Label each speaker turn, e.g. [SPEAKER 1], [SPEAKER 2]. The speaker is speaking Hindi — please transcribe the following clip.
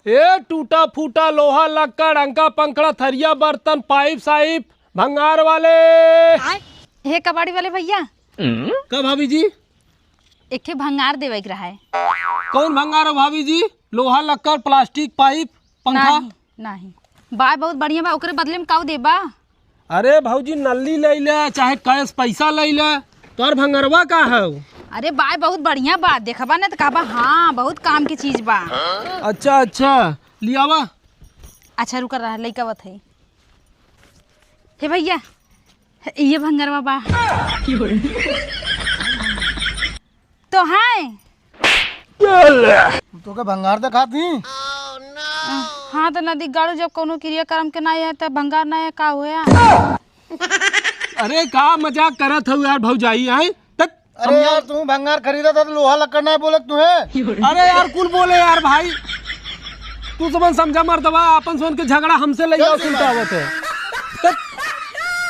[SPEAKER 1] ये टूटा फूटा लोहा लक्कड़ अंका पंखड़ा थरिया बर्तन पाइप साइप भंगार वाले।
[SPEAKER 2] हे कबाड़ी वाले भैया,
[SPEAKER 1] कब भाभी जी?
[SPEAKER 2] एक ठे भंगार देवे के रहा है।
[SPEAKER 1] कौन भंगार हो भाभी जी? लोहा लक्कड़ प्लास्टिक पाइप पंखा?
[SPEAKER 2] नहीं बा बहुत बढ़िया बा, ओकरे बदले में काऊ देबा?
[SPEAKER 1] अरे भाऊजी नल्ली ले ले चाहे कैश पैसा ले ले, तोर भंगरवा का है?
[SPEAKER 2] अरे बाय बहुत बढ़िया बा, देखबा ना तो कहबा हाँ बहुत काम की चीज बा।
[SPEAKER 1] अच्छा अच्छा लियावा।
[SPEAKER 2] अच्छा रुका रहा लइका बत है। हे भैया ये भंगरवा बा तो है
[SPEAKER 3] तो के भंगार दिखा थी।
[SPEAKER 2] हाँ तो नदी गाड़ू जब कोनो क्रियाक्रम के ना है तो भंगार ना है का होया।
[SPEAKER 1] अरे का मजाक करत हो यार भौजाई आए तक।
[SPEAKER 3] अरे यार तू भंगार खरीदा था तो लोहा लक्कड़ ना बोले तुम्हें।
[SPEAKER 1] अरे यार कुल बोले यार भाई, तू समझ समझा मर्दवा अपन सोन के झगड़ा हमसे ले जाओ सुनता आवत है।